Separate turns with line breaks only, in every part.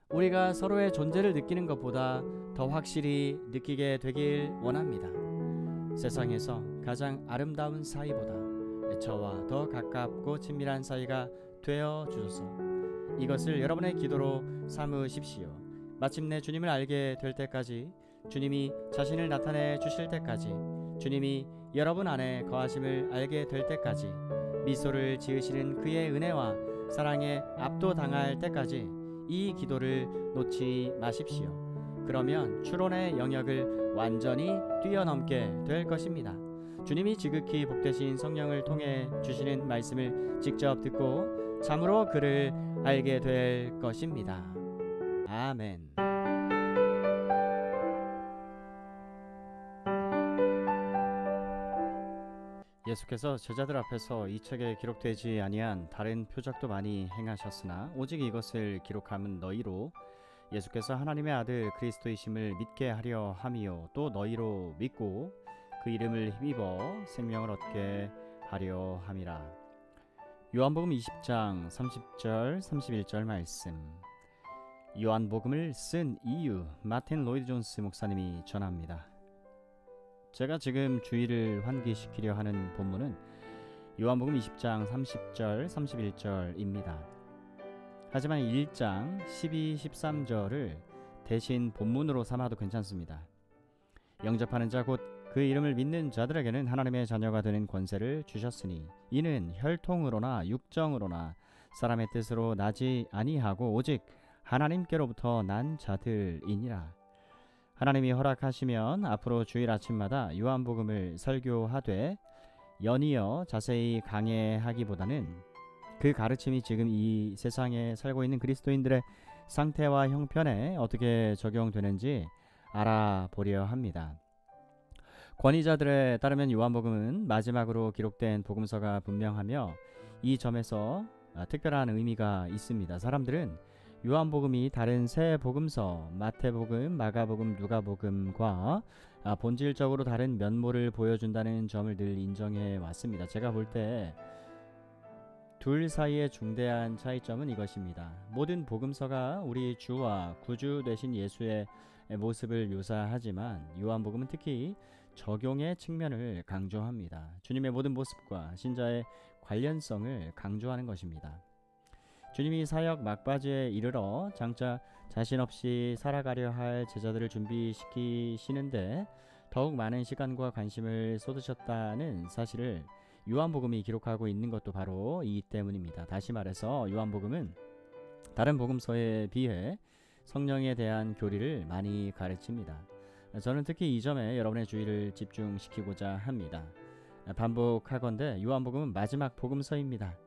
우리가 서로의 존재를 느끼는 것보다 더 확실히 느끼게 되길 원합니다. 세상에서 가장 아름다운 사이보다 저와 더 가깝고 친밀한 사이가 되어 주소서. 이것을 여러분의 기도로 삼으십시오. 마침내 주님을 알게 될 때까지, 주님이 자신을 나타내 주실 때까지, 주님이 여러분 안에 거하심을 알게 될 때까지, 미소를 지으시는 그의 은혜와 사랑에 압도당할 때까지 이 기도를 놓지 마십시오. 그러면 추론의 영역을 완전히 뛰어넘게 될 것입니다. 주님이 지극히 복되신 성령을 통해 주시는 말씀을 직접 듣고 참으로 그를 알게 될 것입니다. 아멘. 예수께서 제자들 앞에서 이 책에 기록되지 아니한 다른 표적도 많이 행하셨으나 오직 이것을 기록함은 너희로 예수께서 하나님의 아들 그리스도이심을 믿게 하려 함이요 또 너희로 믿고 그 이름을 힘입어 생명을 얻게 하려 함이라. 요한복음 20장 30절 31절 말씀. 요한복음을 쓴 이유, 마틴 로이드 존스 목사님이 전합니다. 제가 지금 주의를 환기시키려 하는 본문은 요한복음 20장 30절 31절입니다. 하지만 1장 12, 13절을 대신 본문으로 삼아도 괜찮습니다. 영접하는 자 곧 그 이름을 믿는 자들에게는 하나님의 자녀가 되는 권세를 주셨으니 이는 혈통으로나 육정으로나 사람의 뜻으로 나지 아니하고 오직 하나님께로부터 난 자들이니라. 하나님이 허락하시면 앞으로 주일 아침마다 요한복음을 설교하되 연이어 자세히 강해하기보다는 그 가르침이 지금 이 세상에 살고 있는 그리스도인들의 상태와 형편에 어떻게 적용되는지 알아보려 합니다. 권위자들에 따르면 요한복음은 마지막으로 기록된 복음서가 분명하며 이 점에서 특별한 의미가 있습니다. 사람들은 요한복음이 다른 세 복음서 마태복음, 마가복음, 누가복음과 본질적으로 다른 면모를 보여준다는 점을 늘 인정해 왔습니다. 제가 볼 때 둘 사이의 중대한 차이점은 이것입니다. 모든 복음서가 우리 주와 구주 되신 예수의 모습을 묘사하지만 요한복음은 특히 적용의 측면을 강조합니다. 주님의 모든 모습과 신자의 관련성을 강조하는 것입니다. 주님이 사역 막바지에 이르러 장차 자신 없이 살아가려 할 제자들을 준비시키시는데 더욱 많은 시간과 관심을 쏟으셨다는 사실을 요한복음이 기록하고 있는 것도 바로 이 때문입니다. 다시 말해서 요한복음은 다른 복음서에 비해 성령에 대한 교리를 많이 가르칩니다. 저는 특히 이 점에 여러분의 주의를 집중시키고자 합니다. 반복하건대 요한복음은 마지막 복음서입니다.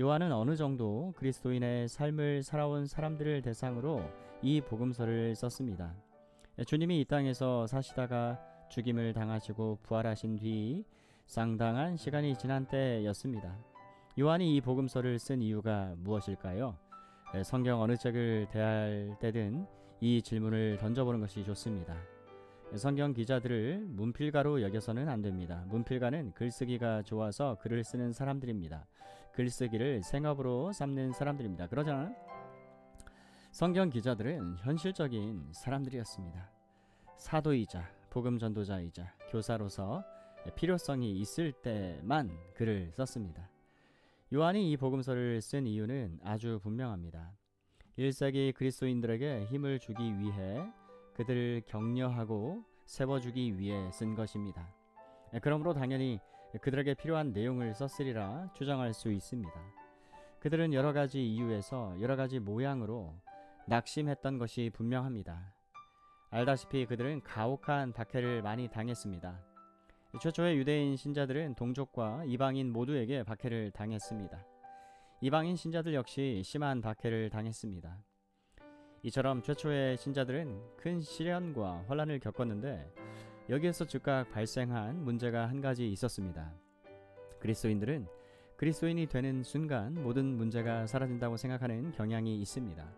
요한은 어느 정도 그리스도인의 삶을 살아온 사람들을 대상으로 이 복음서를 썼습니다. 주님이 이 땅에서 사시다가 죽임을 당하시고 부활하신 뒤 상당한 시간이 지난 때였습니다. 요한이 이 복음서를 쓴 이유가 무엇일까요? 성경 어느 책을 대할 때든 이 질문을 던져보는 것이 좋습니다. 성경 기자들을 문필가로 여겨서는 안 됩니다. 문필가는 글쓰기가 좋아서 글을 쓰는 사람들입니다. 글쓰기를 생업으로 삼는 사람들입니다. 그러나 성경 기자들은 현실적인 사람들이었습니다. 사도이자 복음 전도자이자 교사로서 필요성이 있을 때만 글을 썼습니다. 요한이 이 복음서를 쓴 이유는 아주 분명합니다. 1세기 그리스도인들에게 힘을 주기 위해 그들을 격려하고 세워주기 위해 쓴 것입니다. 그러므로 당연히 그들에게 필요한 내용을 썼으리라 추정할 수 있습니다. 그들은 여러 가지 이유에서 여러 가지 모양으로 낙심했던 것이 분명합니다. 알다시피 그들은 가혹한 박해를 많이 당했습니다. 최초의 유대인 신자들은 동족과 이방인 모두에게 박해를 당했습니다. 이방인 신자들 역시 심한 박해를 당했습니다. 이처럼 최초의 신자들은 큰 시련과 혼란을 겪었는데 여기에서 즉각 발생한 문제가 한 가지 있었습니다. 그리스도인들은 그리스도인이 되는 순간 모든 문제가 사라진다고 생각하는 경향이 있습니다.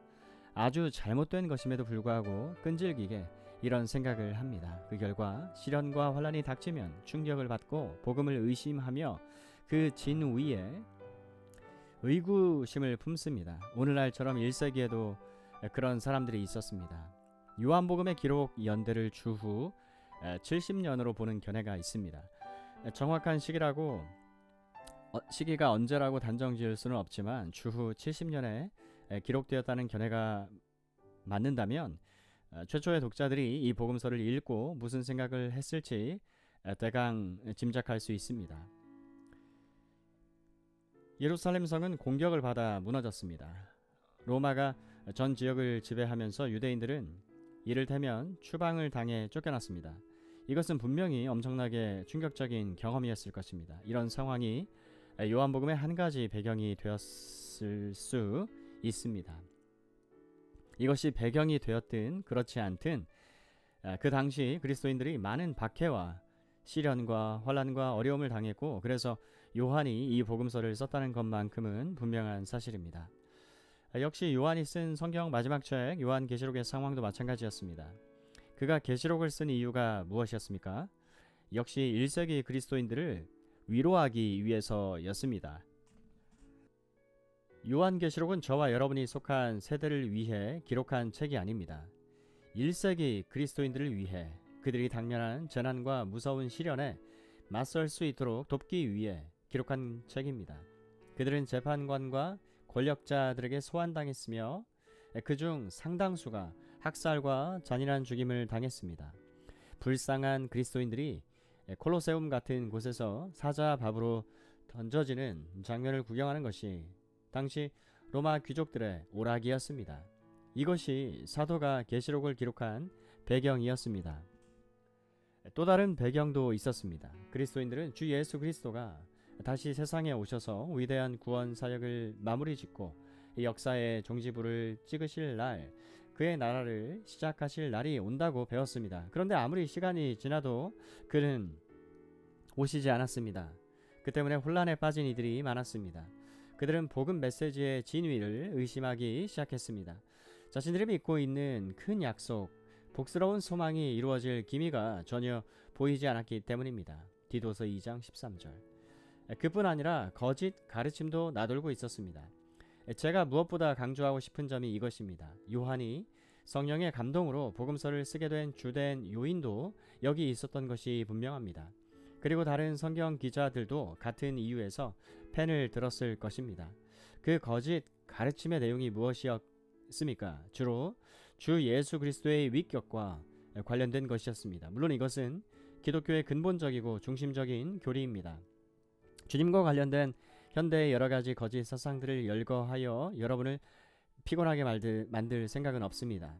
아주 잘못된 것임에도 불구하고 끈질기게 이런 생각을 합니다. 그 결과 시련과 혼란이 닥치면 충격을 받고 복음을 의심하며 그 진위에 의구심을 품습니다. 오늘날처럼 1세기에도 그런 사람들이 있었습니다. 요한복음의 기록 연대를 주후 70년으로 보는 견해가 있습니다. 정확한 시기가 언제라고 단정 지을 수는 없지만 주후 70년에 기록되었다는 견해가 맞는다면 최초의 독자들이 이 복음서를 읽고 무슨 생각을 했을지 대강 짐작할 수 있습니다. 예루살렘 성은 공격을 받아 무너졌습니다. 로마가 전 지역을 지배하면서 유대인들은 이를테면 추방을 당해 쫓겨났습니다. 이것은 분명히 엄청나게 충격적인 경험이었을 것입니다. 이런 상황이 요한복음의 한 가지 배경이 되었을 수 있습니다. 이것이 배경이 되었든 그렇지 않든 그 당시 그리스도인들이 많은 박해와 시련과 환난과 어려움을 당했고, 그래서 요한이 이 복음서를 썼다는 것만큼은 분명한 사실입니다. 역시 요한이 쓴 성경 마지막 책 요한계시록의 상황도 마찬가지였습니다. 그가 계시록을 쓴 이유가 무엇이었습니까? 역시 1세기 그리스도인들을 위로하기 위해서였습니다. 요한계시록은 저와 여러분이 속한 세대를 위해 기록한 책이 아닙니다. 1세기 그리스도인들을 위해 그들이 당면한 재난과 무서운 시련에 맞설 수 있도록 돕기 위해 기록한 책입니다. 그들은 재판관과 권력자들에게 소환당했으며 그중 상당수가 학살과 잔인한 죽임을 당했습니다. 불쌍한 그리스도인들이 콜로세움 같은 곳에서 사자 밥으로 던져지는 장면을 구경하는 것이 당시 로마 귀족들의 오락이었습니다. 이것이 사도가 계시록을 기록한 배경이었습니다. 또 다른 배경도 있었습니다. 그리스도인들은 주 예수 그리스도가 다시 세상에 오셔서 위대한 구원 사역을 마무리 짓고 역사의 종지부를 찍으실 날, 그의 나라를 시작하실 날이 온다고 배웠습니다. 그런데 아무리 시간이 지나도 그는 오시지 않았습니다. 그 때문에 혼란에 빠진 이들이 많았습니다. 그들은 복음 메시지의 진위를 의심하기 시작했습니다. 자신들이 믿고 있는 큰 약속, 복스러운 소망이 이루어질 기미가 전혀 보이지 않았기 때문입니다. 디도서 2장 13절. 그뿐 아니라 거짓 가르침도 나돌고 있었습니다. 제가 무엇보다 강조하고 싶은 점이 이것입니다. 요한이 성령의 감동으로 복음서를 쓰게 된 주된 요인도 여기 있었던 것이 분명합니다. 그리고 다른 성경 기자들도 같은 이유에서 펜을 들었을 것입니다. 그 거짓 가르침의 내용이 무엇이었습니까? 주로 주 예수 그리스도의 위격과 관련된 것이었습니다. 물론 이것은 기독교의 근본적이고 중심적인 교리입니다. 주님과 관련된 현대의 여러 가지 거짓 사상들을 열거하여 여러분을 피곤하게 만들 생각은 없습니다.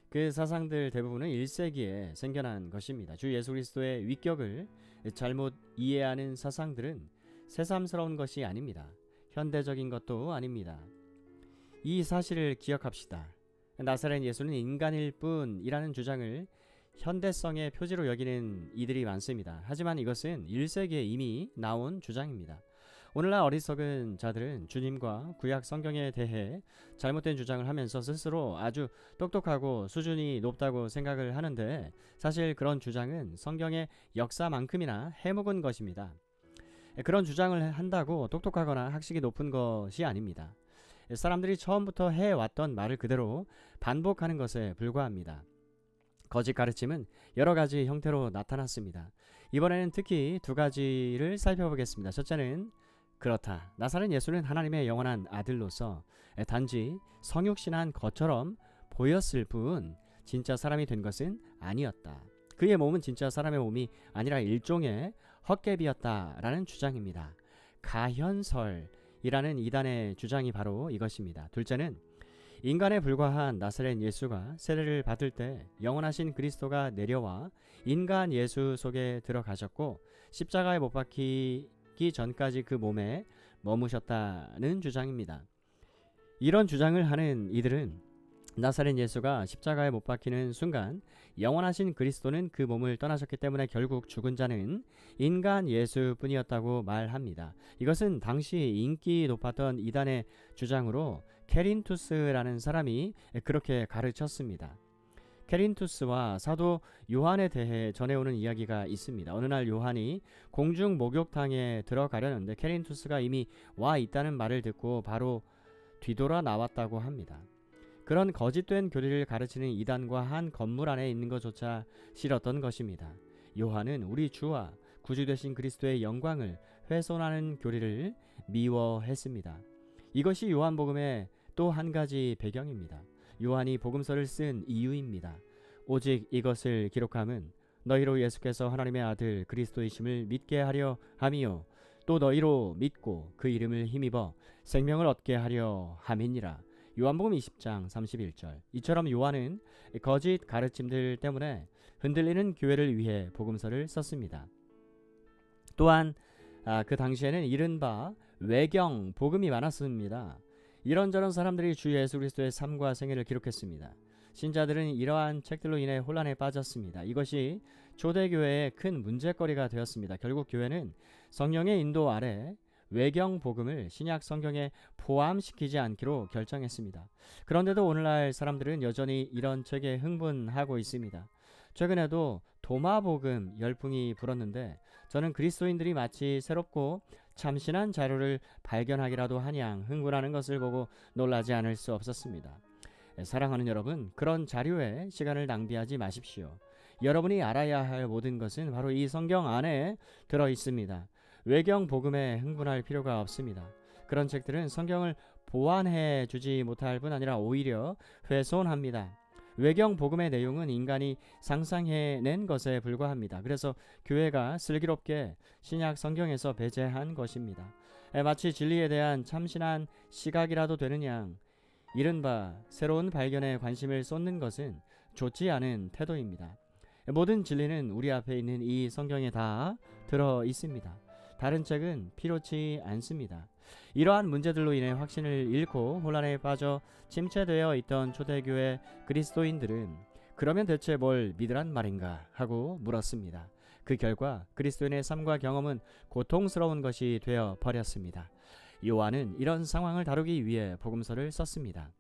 그 사상들 대부분은 1세기에 생겨난 것입니다. 주 예수 그리스도의 위격을 잘못 이해하는 사상들은 새삼스러운 것이 아닙니다. 현대적인 것도 아닙니다. 이 사실을 기억합시다. 나사렛 예수는 인간일 뿐이라는 주장을 현대성의 표지로 여기는 이들이 많습니다. 하지만 이것은 1세기에 이미 나온 주장입니다. 오늘날 어리석은 자들은 주님과 구약 성경에 대해 잘못된 주장을 하면서 스스로 아주 똑똑하고 수준이 높다고 생각을 하는데, 사실 그런 주장은 성경의 역사만큼이나 해묵은 것입니다. 그런 주장을 한다고 똑똑하거나 학식이 높은 것이 아닙니다. 사람들이 처음부터 해왔던 말을 그대로 반복하는 것에 불과합니다. 거짓 가르침은 여러 가지 형태로 나타났습니다. 이번에는 특히 두 가지를 살펴보겠습니다. 첫째는 그렇다. 나사렛 예수는 하나님의 영원한 아들로서 단지 성육신한 것처럼 보였을 뿐 진짜 사람이 된 것은 아니었다. 그의 몸은 진짜 사람의 몸이 아니라 일종의 헛개비였다라는 주장입니다. 가현설이라는 이단의 주장이 바로 이것입니다. 둘째는 인간에 불과한 나사렛 예수가 세례를 받을 때 영원하신 그리스도가 내려와 인간 예수 속에 들어가셨고 십자가에 못 박히기 전까지 그 몸에 머무셨다는 주장입니다. 이런 주장을 하는 이들은 나사렛 예수가 십자가에 못 박히는 순간 영원하신 그리스도는 그 몸을 떠나셨기 때문에 결국 죽은 자는 인간 예수뿐이었다고 말합니다. 이것은 당시 인기 높았던 이단의 주장으로 케린투스라는 사람이 그렇게 가르쳤습니다. 케린투스와 사도 요한에 대해 전해오는 이야기가 있습니다. 어느 날 요한이 공중 목욕탕에 들어가려는데 케린투스가 이미 와 있다는 말을 듣고 바로 뒤돌아 나왔다고 합니다. 그런 거짓된 교리를 가르치는 이단과 한 건물 안에 있는 것조차 싫었던 것입니다. 요한은 우리 주와 구주 되신 그리스도의 영광을 훼손하는 교리를 미워했습니다. 이것이 요한복음의 또 한 가지 배경입니다. 요한이 복음서를 쓴 이유입니다. 오직 이것을 기록함은 너희로 예수께서 하나님의 아들 그리스도이심을 믿게 하려 함이요 또 너희로 믿고 그 이름을 힘입어 생명을 얻게 하려 함이니라. 요한복음 20장 31절. 이처럼 요한은 거짓 가르침들 때문에 흔들리는 교회를 위해 복음서를 썼습니다. 또한 그 당시에는 이른바 외경 복음이 많았습니다. 이런저런 사람들이 주 예수 그리스도의 삶과 생애를 기록했습니다. 신자들은 이러한 책들로 인해 혼란에 빠졌습니다. 이것이 초대교회의 큰 문제거리가 되었습니다. 결국 교회는 성령의 인도 아래 외경 복음을 신약 성경에 포함시키지 않기로 결정했습니다. 그런데도 오늘날 사람들은 여전히 이런 책에 흥분하고 있습니다. 최근에도 도마 복음 열풍이 불었는데 저는 그리스도인들이 마치 새롭고 참신한 자료를 발견하기라도 하냥 흥분하는 것을 보고 놀라지 않을 수 없었습니다. 사랑하는 여러분, 그런 자료에 시간을 낭비하지 마십시오. 여러분이 알아야 할 모든 것은 바로 이 성경 안에 들어 있습니다. 외경 복음에 흥분할 필요가 없습니다. 그런 책들은 성경을 보완해 주지 못할 뿐 아니라 오히려 훼손합니다. 외경 복음의 내용은 인간이 상상해낸 것에 불과합니다. 그래서 교회가 슬기롭게 신약 성경에서 배제한 것입니다. 마치 진리에 대한 참신한 시각이라도 되는 양 이른바 새로운 발견에 관심을 쏟는 것은 좋지 않은 태도입니다. 모든 진리는 우리 앞에 있는 이 성경에 다 들어 있습니다. 다른 책은 필요치 않습니다. 이러한 문제들로 인해 확신을 잃고 혼란에 빠져 침체되어 있던 초대교회 그리스도인들은 그러면 대체 뭘 믿으란 말인가 하고 물었습니다. 그 결과 그리스도인의 삶과 경험은 고통스러운 것이 되어 버렸습니다. 요한은 이런 상황을 다루기 위해 복음서를 썼습니다.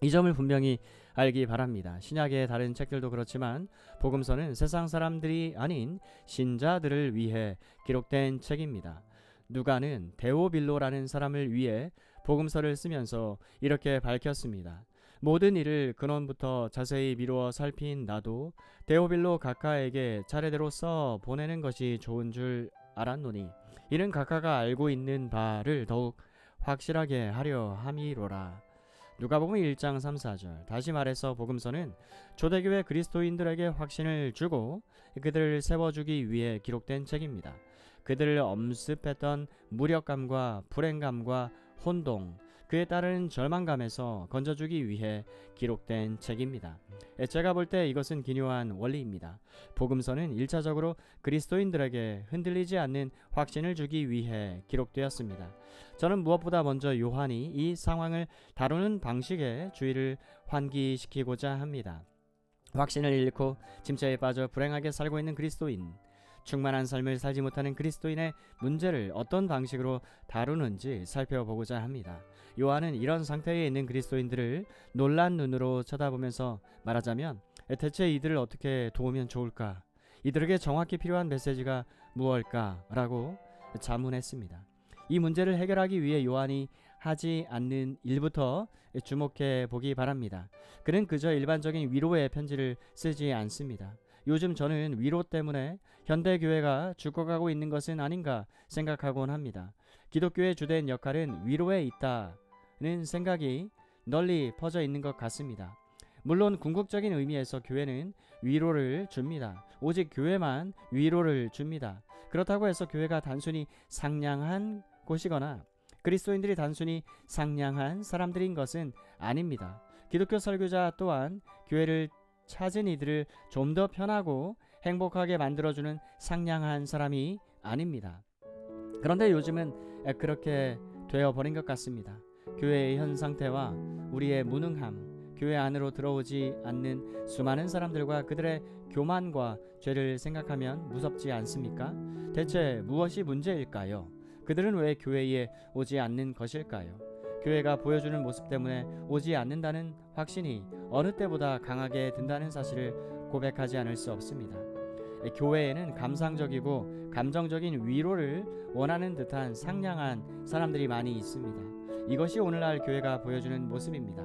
이 점을 분명히 알기 바랍니다. 신약의 다른 책들도 그렇지만 복음서는 세상 사람들이 아닌 신자들을 위해 기록된 책입니다. 누가는 데오빌로라는 사람을 위해 복음서를 쓰면서 이렇게 밝혔습니다. 모든 일을 근원부터 자세히 미루어 살핀 나도 데오빌로 각하에게 차례대로 써 보내는 것이 좋은 줄 알았노니 이는 각하가 알고 있는 바를 더욱 확실하게 하려 함이로라. 누가복음 1장 3, 4절. 다시 말해서 복음서는 초대교회 그리스도인들에게 확신을 주고 그들을 세워주기 위해 기록된 책입니다. 그들을 엄습했던 무력감과 불행감과 혼동, 그에 따른 절망감에서 건져주기 위해 기록된 책입니다. 제가 볼 때 이것은 기묘한 원리입니다. 복음서는 1차적으로 그리스도인들에게 흔들리지 않는 확신을 주기 위해 기록되었습니다. 저는 무엇보다 먼저 요한이 이 상황을 다루는 방식에 주의를 환기시키고자 합니다. 확신을 잃고 침체에 빠져 불행하게 살고 있는 그리스도인, 충만한 삶을 살지 못하는 그리스도인의 문제를 어떤 방식으로 다루는지 살펴보고자 합니다. 요한은 이런 상태에 있는 그리스도인들을 놀란 눈으로 쳐다보면서 말하자면 대체 이들을 어떻게 도우면 좋을까? 이들에게 정확히 필요한 메시지가 무엇일까? 라고 자문했습니다. 이 문제를 해결하기 위해 요한이 하지 않는 일부터 주목해 보기 바랍니다. 그는 그저 일반적인 위로의 편지를 쓰지 않습니다. 요즘 저는 위로 때문에 현대교회가 죽어가고 있는 것은 아닌가 생각하곤 합니다. 기독교의 주된 역할은 위로에 있다는 생각이 널리 퍼져 있는 것 같습니다. 물론 궁극적인 의미에서 교회는 위로를 줍니다. 오직 교회만 위로를 줍니다. 그렇다고 해서 교회가 단순히 상냥한 곳이거나 그리스도인들이 단순히 상냥한 사람들인 것은 아닙니다. 기독교 설교자 또한 교회를 찾은 이들을 좀 더 편하고 행복하게 만들어주는 상냥한 사람이 아닙니다. 그런데 요즘은 그렇게 되어버린 것 같습니다. 교회의 현 상태와 우리의 무능함, 교회 안으로 들어오지 않는 수많은 사람들과 그들의 교만과 죄를 생각하면 무섭지 않습니까? 대체 무엇이 문제일까요? 그들은 왜 교회에 오지 않는 것일까요? 교회가 보여주는 모습 때문에 오지 않는다는 확신이 어느 때보다 강하게 든다는 사실을 고백하지 않을 수 없습니다. 교회에는 감상적이고 감정적인 위로를 원하는 듯한 상냥한 사람들이 많이 있습니다. 이것이 오늘날 교회가 보여주는 모습입니다.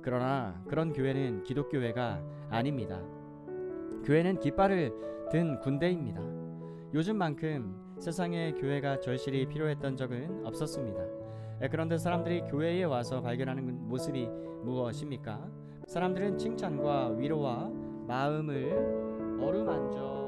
그러나 그런 교회는 기독교회가 아닙니다. 교회는 깃발을 든 군대입니다. 요즘만큼 세상에 교회가 절실히 필요했던 적은 없었습니다. 그런데 사람들이 교회에 와서 발견하는 모습이 무엇입니까? 사람들은 칭찬과 위로와 마음을 어루만져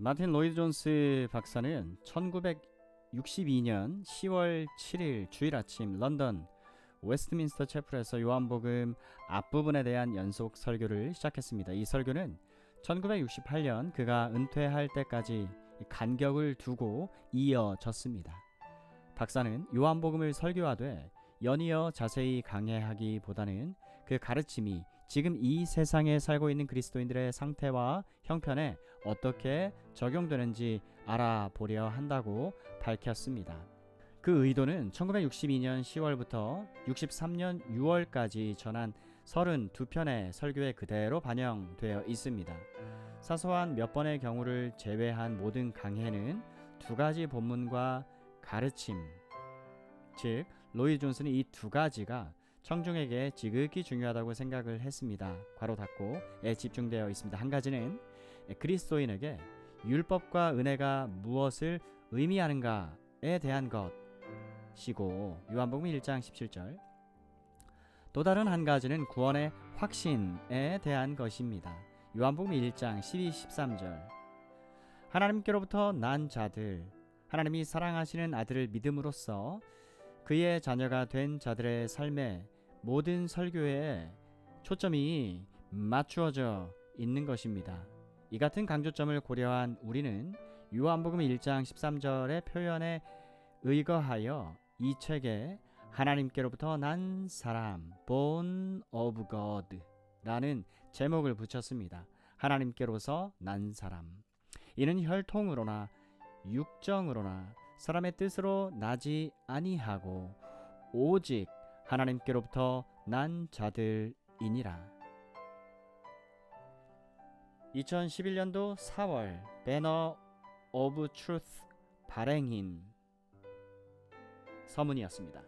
마틴 로이드 존스 박사는 1962년 10월 7일 주일 아침 런던 웨스트민스터 채플에서 요한복음 앞부분에 대한 연속 설교를 시작했습니다. 이 설교는 1968년 그가 은퇴할 때까지 간격을 두고 이어졌습니다. 박사는 요한복음을 설교하되 연이어 자세히 강해하기보다는 그 가르침이 지금 이 세상에 살고 있는 그리스도인들의 상태와 형편에 어떻게 적용되는지 알아보려 한다고 밝혔습니다. 그 의도는 1962년 10월부터 63년 6월까지 전한 32편의 설교에 그대로 반영되어 있습니다. 사소한 몇 번의 경우를 제외한 모든 강해는 두 가지 본문과 가르침, 즉 로이드 존스는 이 두 가지가 청중에게 지극히 중요하다고 생각을 했습니다. 괄호 닫고에 집중되어 있습니다. 한 가지는 그리스도인에게 율법과 은혜가 무엇을 의미하는가에 대한 것이고 요한복음 1장 17절. 또 다른 한 가지는 구원의 확신에 대한 것입니다. 요한복음 1장 12, 13절. 하나님께로부터 난 자들, 하나님이 사랑하시는 아들을 믿음으로써 그의 자녀가 된 자들의 삶의 모든 설교에 초점이 맞추어져 있는 것입니다. 이 같은 강조점을 고려한 우리는 요한복음 1장 13절의 표현에 의거하여 이 책에 하나님께로부터 난 사람, born of God 라는 제목을 붙였습니다. 하나님께로서 난 사람. 이는 혈통으로나 육정으로나 사람의 뜻으로 나지 아니하고 오직 하나님께로부터 난 자들이니라. 2011년도 4월 배너 오브 트루스 발행인 서문이었습니다.